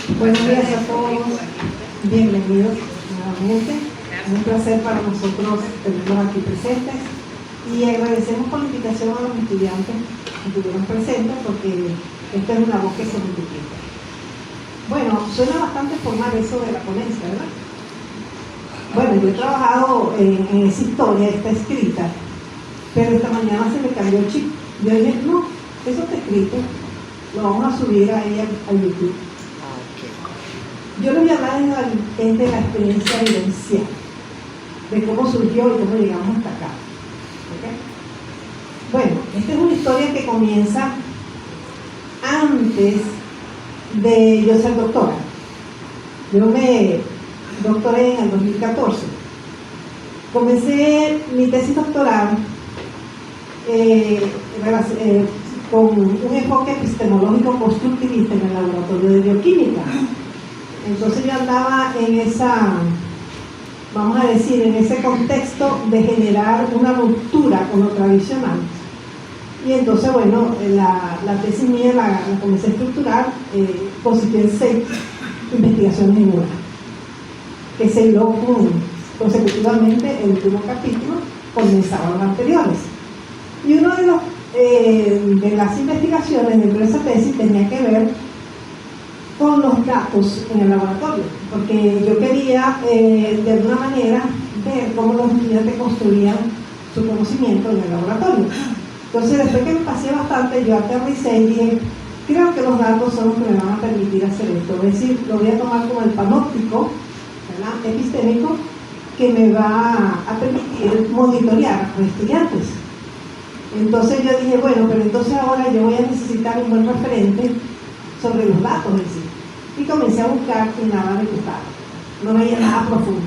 Buenos días a todos, bienvenidos nuevamente. Es un placer para nosotros tenerlos aquí presentes y agradecemos por la invitación a los estudiantes que estuvieron presentes porque esta es una voz que se multiplica. Bueno, suena bastante formal eso de la ponencia, ¿verdad? Bueno, yo he trabajado en esa historia, está escrita, pero esta mañana se me cambió el chip. Yo dije, no, eso está escrito, lo vamos a subir ahí a YouTube. Yo les voy a hablar de la experiencia vivencial, de cómo surgió y cómo llegamos hasta acá. ¿Okay? Bueno, esta es una historia que comienza antes de yo ser doctora. Yo me doctoré en el 2014. Comencé mi tesis doctoral con un enfoque epistemológico constructivista en el laboratorio de bioquímica. Entonces yo andaba en esa, vamos a decir, en ese contexto de generar una ruptura con lo tradicional. Y entonces, bueno, la tesis mía la comencé a estructurar, consistió en 6 investigaciones en una, que se hiló consecutivamente el último capítulo comenzaba los anteriores. Y uno de las investigaciones dentro de esa tesis tenía que ver con los datos en el laboratorio, porque yo quería de alguna manera ver cómo los estudiantes construían su conocimiento en el laboratorio. Entonces, después que me pasé bastante, yo aterricé y dije, creo que los datos son los que me van a permitir hacer esto, es decir, lo voy a tomar como el panóptico, ¿verdad?, epistémico, que me va a permitir monitorear a los estudiantes. Entonces yo dije, bueno, pero entonces ahora yo voy a necesitar un buen referente sobre los datos en sí. Y comencé a buscar y nada me gustaba. No veía nada profundo.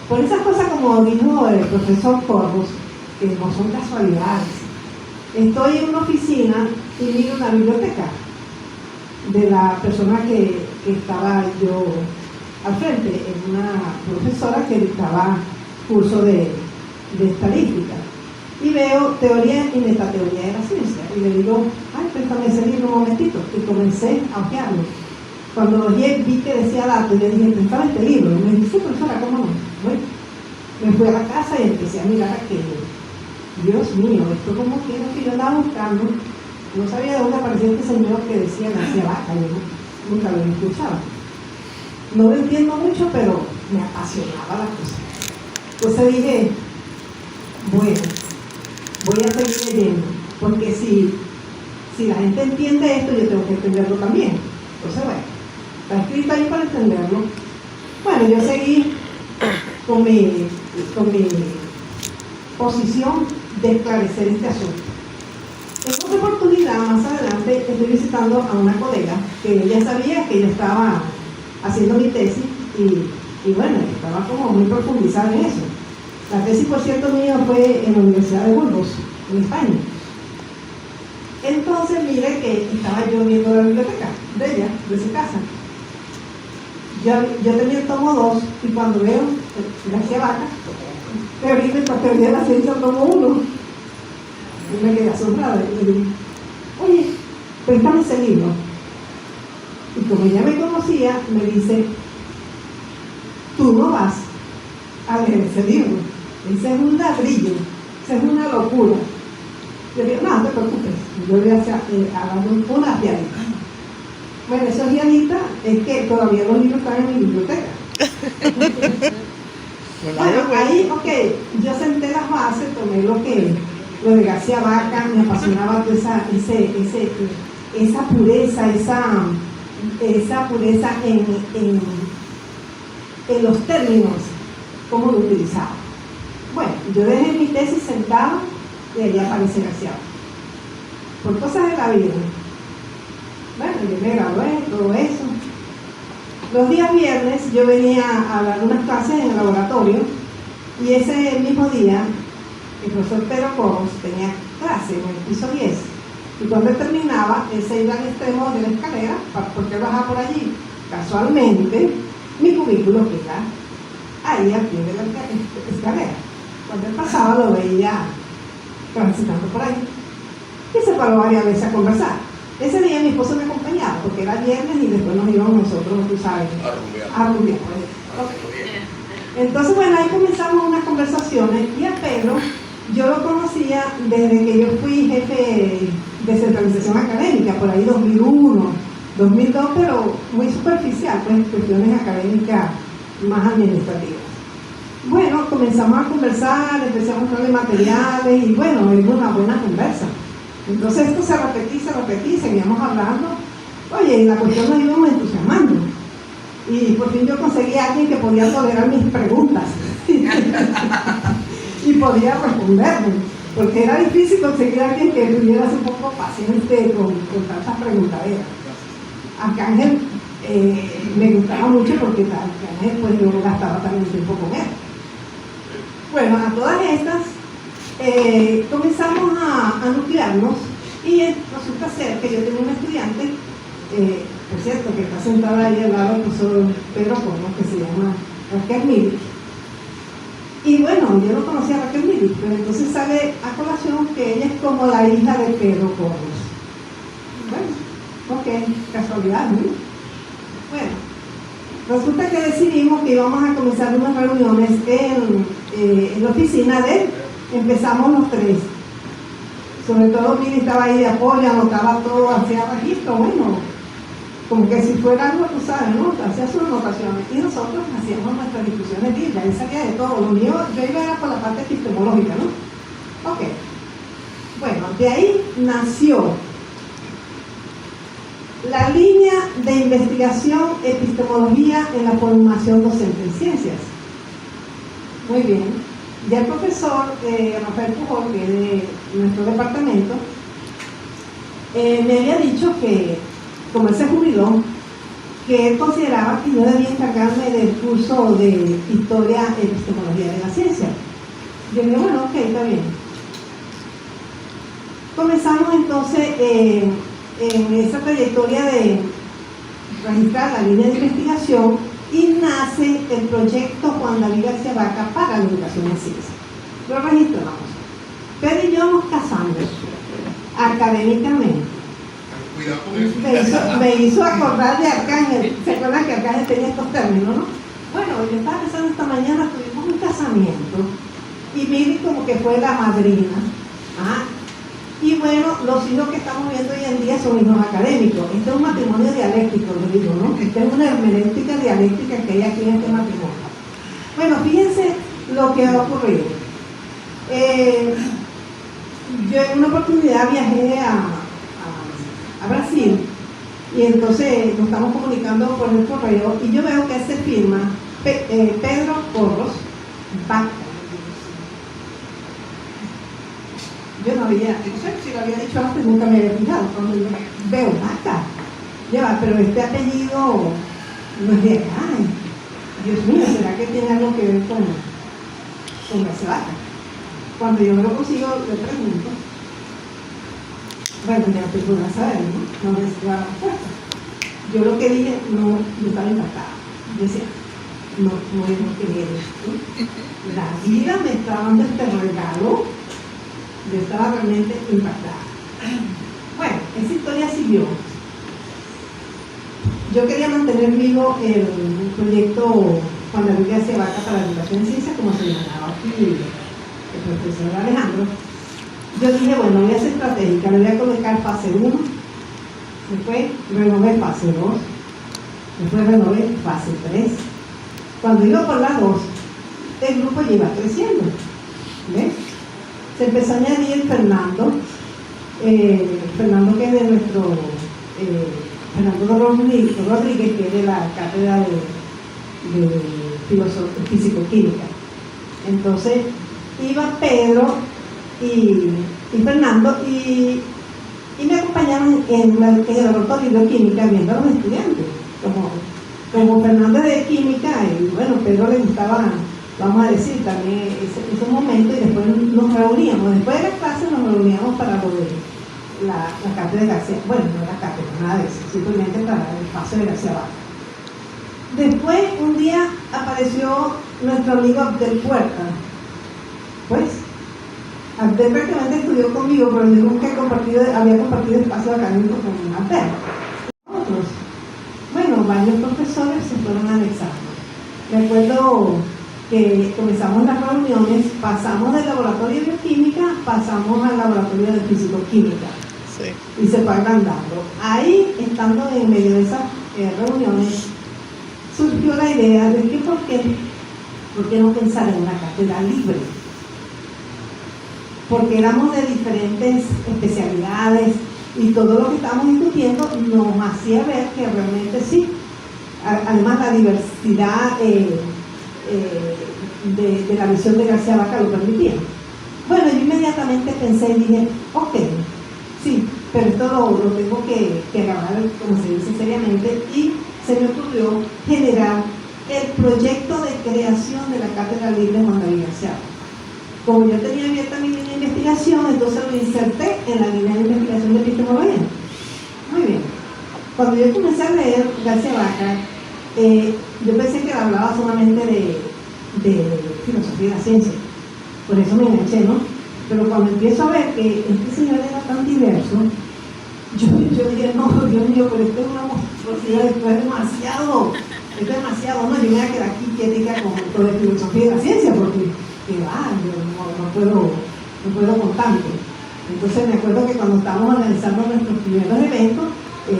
Por esas cosas, como dijo el profesor Corbus, que no son casualidades. Estoy en una oficina y miro una biblioteca de la persona que estaba yo al frente, una profesora que dictaba curso de estadística. Y veo teoría y metateoría de la ciencia. Y le digo, ay, préstame ese libro un momentito. Y comencé a hojearlo. Cuando lo hojeé, vi que decía datos. Y le dije, préstame este libro. Y me dice, profesora, ¿cómo no? Bueno, me fui a la casa y empecé a mirar aquello. Dios mío, esto como que era que yo andaba buscando. No sabía de dónde aparecía este señor que decía García Vaca. Yo nunca lo había escuchado. No lo entiendo mucho, pero me apasionaba la cosa. Entonces dije, bueno, voy a seguir leyendo, porque si la gente entiende esto, yo tengo que entenderlo también. Entonces, bueno, está escrito ahí para entenderlo. Bueno, yo seguí con mi posición de esclarecer este asunto. En otra oportunidad, más adelante, estoy visitando a una colega que ella sabía que yo estaba haciendo mi tesis y bueno, estaba como muy profundizada en eso. La tesis, por cierto, mía fue en la Universidad de Burgos, en España. Entonces, mire que estaba yo viendo la biblioteca de ella, de su casa. Yo tenía el tomo 2 y cuando veo García Vaca, teoría de la ciencia, tomo 1. Y me quedé asombrada. Y le dije, oye, préstame ese libro. Y como ella me conocía, me dice, tú no vas a leer ese libro. Ese es un ladrillo, esa es una locura. Yo digo, no, no te preocupes, yo voy a dar una piadita. Bueno, esa piadita es que todavía los libros están en mi biblioteca. Bueno, ahí, ok, yo senté las bases, tomé lo de García Vaca, me apasionaba toda esa pureza, esa pureza en los términos, cómo lo utilizaba. Bueno, yo dejé mi tesis sentada y allí aparece García Vaca. Por cosas de la vida. Bueno, yo me gradué, todo eso. Los días viernes yo venía a dar unas clases en el laboratorio y ese mismo día el profesor Pedro Coros tenía clase en el piso 10 y cuando él terminaba, él se iba al extremo de la escalera porque él bajaba por allí. Casualmente, mi cubículo queda ahí al pie de la escalera. Cuando él pasaba lo veía transitando por ahí y se paró varias veces a conversar. Ese día mi esposo me acompañaba, porque era viernes y después nos íbamos nosotros, tú sabes, a rumbear. Entonces, bueno, ahí comenzamos unas conversaciones y a Pedro yo lo conocía desde que yo fui jefe de centralización académica, por ahí 2001, 2002, pero muy superficial, pues cuestiones académicas más administrativas. Bueno, comenzamos a conversar, empecé a mostrarle materiales y bueno, era una buena conversa. Entonces esto se repetía, seguíamos hablando. Oye, y la cuestión nos íbamos entusiasmando. Y por fin yo conseguí a alguien que podía tolerar mis preguntas y podía responderme, porque era difícil conseguir a alguien que tuviera un poco paciente con tantas preguntaderas. Arcángel me gustaba mucho porque Arcángel pues yo gastaba también tiempo con él. Bueno, a todas estas comenzamos a nuclearnos y resulta ser que yo tengo un estudiante, por cierto, que está sentada ahí al lado del profesor Pedro Cornos, que se llama Raquel Mili. Y bueno, yo no conocía a Raquel Mili, pero entonces sale a colación que ella es como la hija de Pedro Cornos. Bueno, ok, casualidad, ¿no? Bueno, resulta que decidimos que íbamos a comenzar unas reuniones en la oficina de él. Empezamos los tres. Sobre todo Mili estaba ahí de apoyo, anotaba todo, hacía registro, bueno, como que si fuera algo, tú sabes, ¿no? Hacía sus anotaciones y nosotros hacíamos nuestras discusiones bíblicas, él salía de todo. Lo mío, yo iba por la parte epistemológica, ¿no? Ok. Bueno, de ahí nació la línea de investigación epistemología en la formación docente en ciencias. Muy bien. Ya el profesor Rafael Pujol, que es de nuestro departamento, me había dicho que, como él se jubiló, que él consideraba que yo debía encargarme del curso de Historia e Epistemología de la Ciencia. Yo dije, bueno, ok, está bien. Comenzamos entonces en esa trayectoria de registrar la línea de investigación y nace el proyecto Juan David García Vaca para la educación en ciencia. Lo registramos. Pedro y yo nos casamos académicamente. Me hizo acordar de Arcángel. ¿Se acuerdan que Arcángel tenía estos términos, no? Bueno, yo estaba pensando esta mañana, tuvimos un casamiento y Miri como que fue la madrina. ¿Ah? Y bueno, los hijos que estamos viendo hoy en día son hijos académicos. Este es un matrimonio dialéctico, lo digo, ¿no? Esta es una hermenéutica dialéctica que hay aquí en este matrimonio. Bueno, fíjense lo que ha ocurrido. Yo en una oportunidad viajé a Brasil y entonces nos estamos comunicando por el correo y yo veo que se firma Pedro Corros Vaca. Yo no había, no sé si lo había dicho antes, nunca me había fijado. Cuando yo veo Vaca, lleva, pero este apellido no es de acá. Dios mío, ¿será que tiene algo que ver con García Vaca? Cuando yo me lo consigo, le pregunto. Bueno, ya te podrás saber, ¿no? No me da la respuesta. Yo lo que dije, no, yo estaba impactada. Yo decía, no es lo que eres tú. La vida me está dando este regalo. Yo estaba realmente impactada. Bueno, esa historia siguió. Yo quería mantener vivo el proyecto Juan David García Vaca para la educación en ciencia, como se llamaba aquí el profesor Alejandro. Yo dije, bueno, voy a ser estratégica, le voy a colocar fase 1, después renové fase 2, después renové fase 3. Cuando iba por la 2, el grupo ya iba creciendo. ¿Ves? Se empezó a añadir Fernando que es de nuestro Fernando Rodríguez, que es de la cátedra de físico-química. Entonces iba Pedro y Fernando y me acompañaban en el laboratorio de bioquímica viendo a los estudiantes, como Fernando de química y bueno, Pedro le gustaba, vamos a decir, también ese momento, y después nos reuníamos, después de la clase nos reuníamos para lo de la cátedra de García, bueno, no era cátedra, nada de eso, simplemente para el paso de García Vaca. Después, un día apareció nuestro amigo Abdel Puerta, pues, Abdel prácticamente estudió conmigo, pero yo nunca había compartido espacio académico con Abdel. Otros, bueno, varios profesores se fueron anexando. Me acuerdo que comenzamos las reuniones, pasamos del laboratorio de bioquímica, pasamos al laboratorio de fisicoquímica. Sí. Y se fue agrandando. Ahí, estando en medio de esas reuniones, surgió la idea de que ¿por qué no pensar en una cátedra libre? Porque éramos de diferentes especialidades y todo lo que estábamos discutiendo nos hacía ver que realmente sí. Además, la diversidad de la visión de García Vaca lo permitía. Bueno, yo inmediatamente pensé y dije, ok, sí, pero esto lo tengo que agarrar, como se dice, seriamente, y se me ocurrió generar el proyecto de creación de la Cátedra Libre Juan David García Vaca. Como yo tenía abierta mi línea de investigación, entonces lo inserté en la línea de investigación de epistemología. Muy bien. Cuando yo comencé a leer García Vaca, yo pensé que hablaba solamente de filosofía de la ciencia. Por eso me enganché, ¿no? Pero cuando empiezo a ver que este señor era tan diverso, yo dije, no, Dios mío, pero esto es una monstruosidad, esto es demasiado, no, yo me voy a quedar aquí quieta con todo de filosofía de la ciencia, porque yo no puedo con tanto. Entonces me acuerdo que cuando estábamos organizando nuestros primeros eventos, yo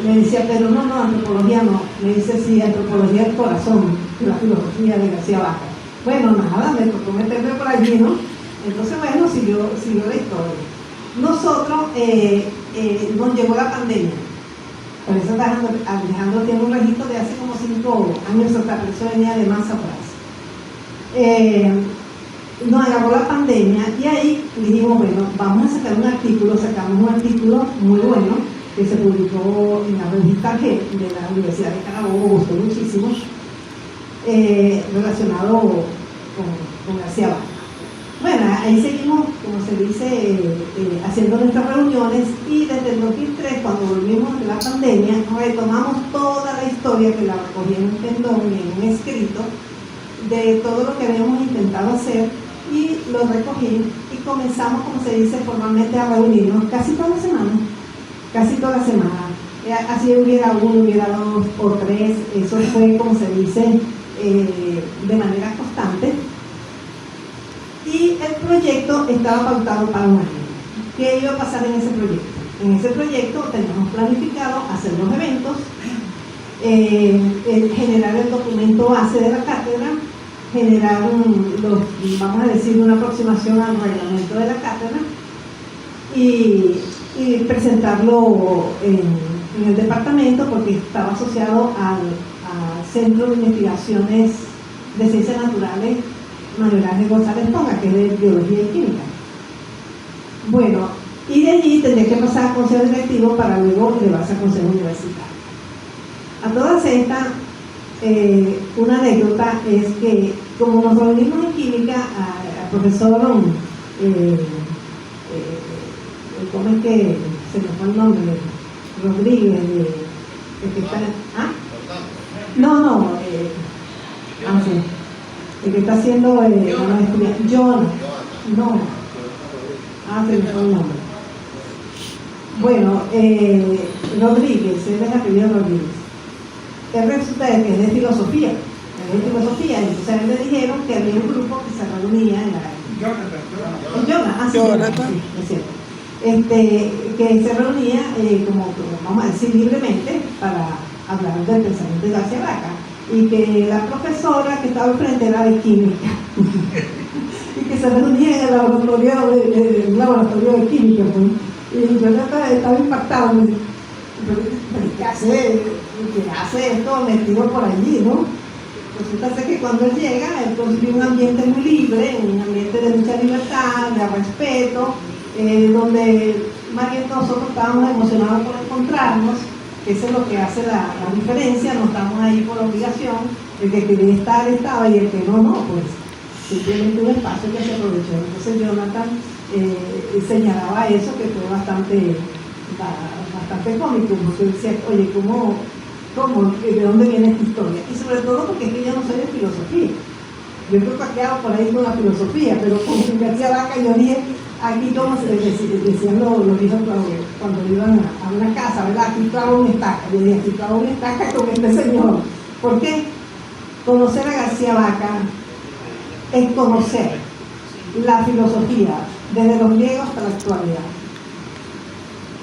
le decía, pero no, antropología no. Me dice, sí, antropología del corazón, la filosofía de García Vaca. Bueno, nada, me tocó meterme por allí, ¿no? Entonces, bueno, siguió la historia. Nosotros, nos llegó la pandemia. Por eso Alejandro tiene un registro de hace como 5 años atrás, pero eso venía de más atrás. Nos agarró la pandemia y ahí dijimos, bueno, vamos a sacar un artículo, sacamos un artículo muy bueno que se publicó en la revista G de la Universidad de Carabobo, gustó muchísimo, relacionado con García Vaca. Bueno, ahí seguimos, como se dice, haciendo nuestras reuniones, y desde el 2003, cuando volvimos de la pandemia, retomamos toda la historia que la recogí en un pendón y en un escrito de todo lo que habíamos intentado hacer, y lo recogí y comenzamos, como se dice, formalmente a reunirnos casi toda la semana. Así hubiera uno, hubiera 2 o 3, eso fue, como se dice, de manera constante. Y el proyecto estaba pautado para un año. ¿Qué iba a pasar en ese proyecto? En ese proyecto teníamos planificado hacer los eventos, generar el documento base de la cátedra, generar vamos a decir, una aproximación al reglamento de la cátedra y presentarlo en el departamento, porque estaba asociado al Centro de Investigaciones de Ciencias Naturales Manuel Ángel González Ponga, que es de Biología y Química. Bueno, y de allí tendría que pasar a consejo directivo para luego elevarse a consejo universitario. A todas estas, una anécdota es que, como nos reunimos en química, al profesor ¿cómo es que se me fue el nombre? Rodríguez, el que está... ¿Ah? No, sí. El que está haciendo John, no, se me fue el nombre. Bueno, Rodríguez, él es apellido Rodríguez. Él resulta que es de filosofía, entonces a él le dijeron que había un grupo que se reunía en la... Jonathan, sí, es cierto. Que se reunía, como vamos a decir, libremente para hablar del pensamiento de García Vaca, y que la profesora que estaba al frente era de química y que se reunía en el laboratorio de química, pues. Y yo estaba impactado, me dije, ¿qué hace esto metido por allí, no? Resulta ser que cuando él llega, él consigue un ambiente muy libre, un ambiente de mucha libertad, de respeto, donde más bien nosotros estábamos emocionados por encontrarnos. Eso es lo que hace la diferencia, no estamos ahí por obligación, el que quería estar estaba y el que no, pues simplemente un espacio que se aprovechó. Entonces Jonathan señalaba eso, que fue bastante cómico, porque decía, oye, ¿cómo, de dónde viene esta historia? Y sobre todo porque es que yo no soy de filosofía. Yo creo que ha quedado por ahí con la filosofía, pero con García Vaca yo dije, aquí como se decían los hijos cuando iban a una casa, ¿verdad? Aquí clavo una estaca. Yo dije, aquí clavo una estaca con este señor. ¿Por qué? Conocer a García Vaca es conocer la filosofía desde los griegos hasta la actualidad.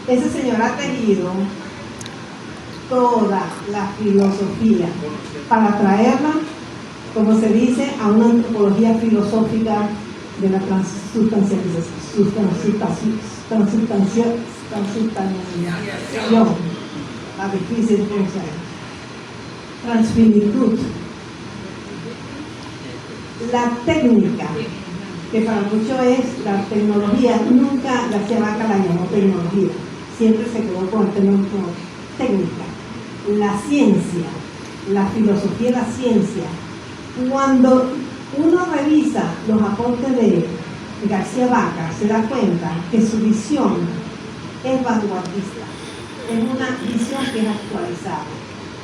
Ese señor ha tejido toda la filosofía para traerla, como se dice, a una antropología filosófica de la transubstanciación, la difícil cosa, transfinitud, la técnica, que para muchos es la tecnología. Nunca García Vaca la llamó tecnología, siempre se quedó con el término técnica. La ciencia, la filosofía de la ciencia. Cuando uno revisa los aportes de García Vaca, se da cuenta que su visión es vanguardista, es una visión que es actualizada,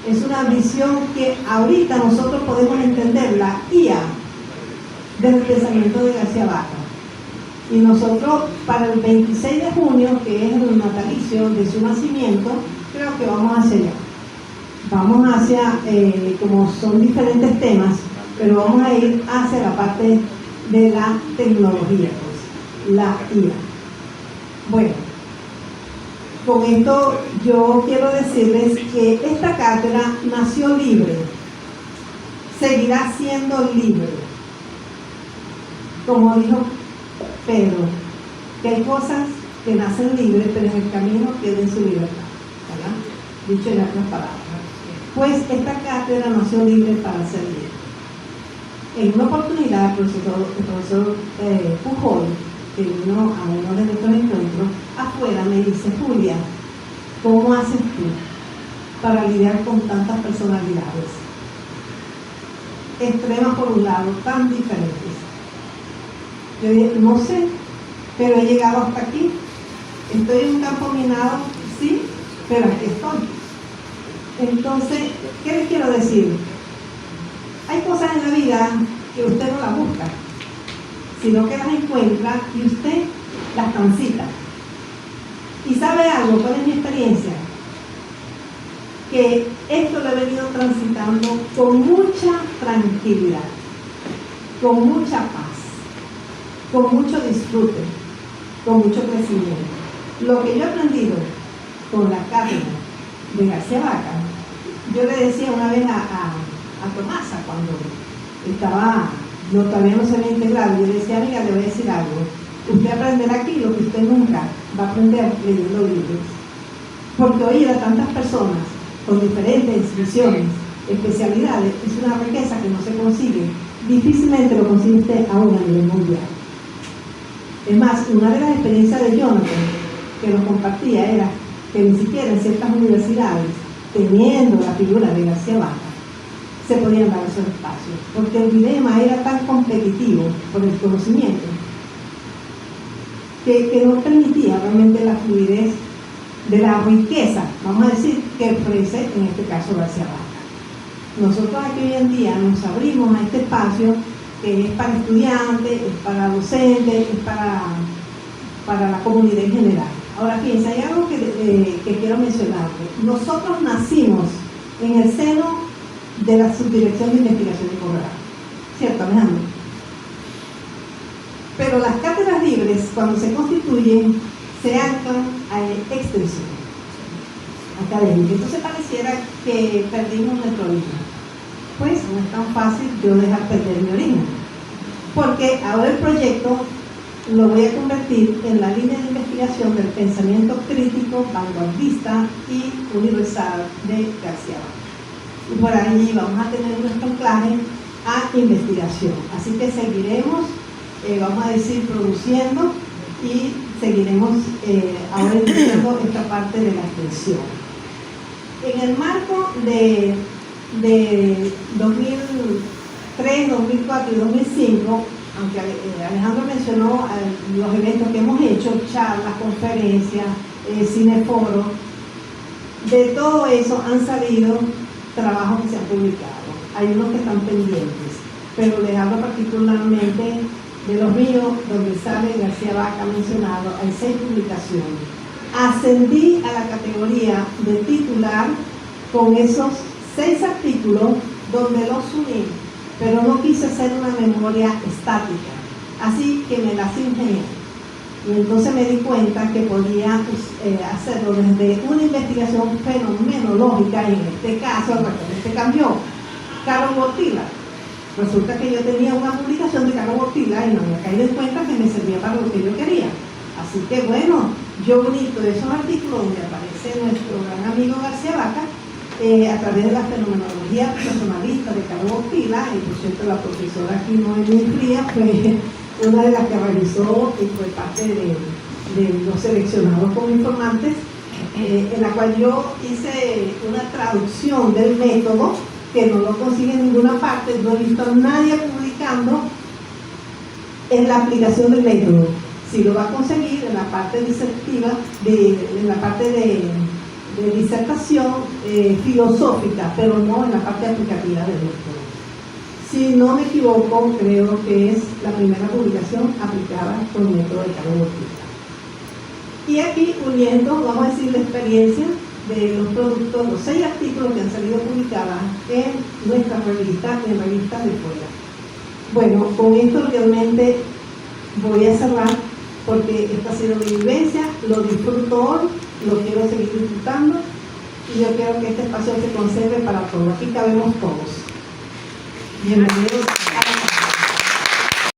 es una visión que ahorita nosotros podemos entender la IA del pensamiento de García Vaca. Y nosotros, para el 26 de junio, que es el natalicio de su nacimiento, creo que vamos hacia allá. Vamos hacia, como son diferentes temas, pero vamos a ir hacia la parte de la tecnología, pues, la IA. Bueno, con esto yo quiero decirles que esta cátedra nació libre, seguirá siendo libre. Como dijo Pedro, que hay cosas que nacen libres, pero en el camino pierden su libertad, ¿verdad? Dicho en otras palabras. Pues esta cátedra nació libre para ser libre. En una oportunidad, el profesor Pujol, que vino a uno de nuestros encuentros, afuera me dice: Julia, ¿cómo haces tú para lidiar con tantas personalidades? Extremas por un lado, tan diferentes. Yo dije, no sé, pero he llegado hasta aquí. Estoy en un campo minado, sí, pero aquí estoy. Entonces, ¿qué les quiero decir? Hay cosas en la vida que usted no las busca, sino que las encuentra y usted las transita. ¿Y sabe algo? ¿Cuál es mi experiencia? Que esto lo he venido transitando con mucha tranquilidad, con mucha paz, con mucho disfrute, con mucho crecimiento. Lo que yo he aprendido con la cátedra de García Vaca, yo le decía una vez a Tomasa, cuando todavía no se había integrado, yo le decía: amiga, le voy a decir algo, usted aprenderá aquí lo que usted nunca va a aprender leyendo libros, porque oír a tantas personas con diferentes visiones, especialidades, es una riqueza que no se consigue, difícilmente lo consigue usted aún a nivel mundial. Es más, una de las experiencias de Jonathan que nos compartía era que ni siquiera en ciertas universidades, teniendo la figura de García Vaca, se podían dar esos espacios, porque el dilema era tan competitivo por el conocimiento que no permitía realmente la fluidez de la riqueza, vamos a decir, que ofrece en este caso García Vaca. Nosotros aquí hoy en día nos abrimos a este espacio que es para estudiantes, es para docentes, es para la comunidad en general. Ahora fíjense, hay algo que quiero mencionarles. Nosotros nacimos en el seno de la Subdirección de Investigación y Posgrado, ¿cierto, Alejandro? Pero las cátedras libres, cuando se constituyen, se anclan a extensión académica. Entonces pareciera que perdimos nuestro origen. Pues no es tan fácil yo dejar perder mi origen, porque ahora el proyecto lo voy a convertir en la línea de investigación del pensamiento crítico, vanguardista y universal de García Vaca. Y por ahí vamos a tener nuestro anclaje a investigación. Así que seguiremos, vamos a decir, produciendo y seguiremos ahora iniciando esta parte de la extensión. En el marco de 2003, 2004 y 2005, aunque Alejandro mencionó los eventos que hemos hecho, charlas, conferencias, cineforos, de todo eso han salido trabajos que se han publicado. Hay unos que están pendientes. pero les hablo particularmente de los míos, donde sale García Vaca mencionado. Hay 6 publicaciones. Ascendí a la categoría de titular con esos 6 artículos donde los uní, pero no quise hacer una memoria estática, así que me las ingenié. Y entonces me di cuenta que podía hacerlo desde una investigación fenomenológica, en este caso, se cambió, Carlos Botila. Resulta que yo tenía una publicación de Carlos Botila y no había caído en cuenta que me servía para lo que yo quería. Así que bueno, yo unito esos artículos donde aparece nuestro gran amigo García Vaca, a través de la fenomenología personalista de Carlos Botila, y por cierto la profesora aquí Noemí Frías fue una de las que realizó y fue parte de los seleccionados como informantes, en la cual yo hice una traducción del método que no lo consigue en ninguna parte. No he visto a nadie publicando en la aplicación del método. Si lo va a conseguir en la parte disertiva, en la parte de disertación filosófica, pero no en la parte aplicativa del método. Si no me equivoco, creo que es la primera publicación aplicada con el método de Carlos Botila. Y aquí, uniendo, vamos a decir, la experiencia de los productos, los 6 artículos que han salido publicados en nuestra revista y en revistas de fuera. Bueno, con esto realmente voy a cerrar, porque esta ha sido mi vivencia, lo disfruto hoy, lo quiero seguir disfrutando, y yo quiero que este espacio se conserve para todos. Aquí cabemos todos. Bienvenidos.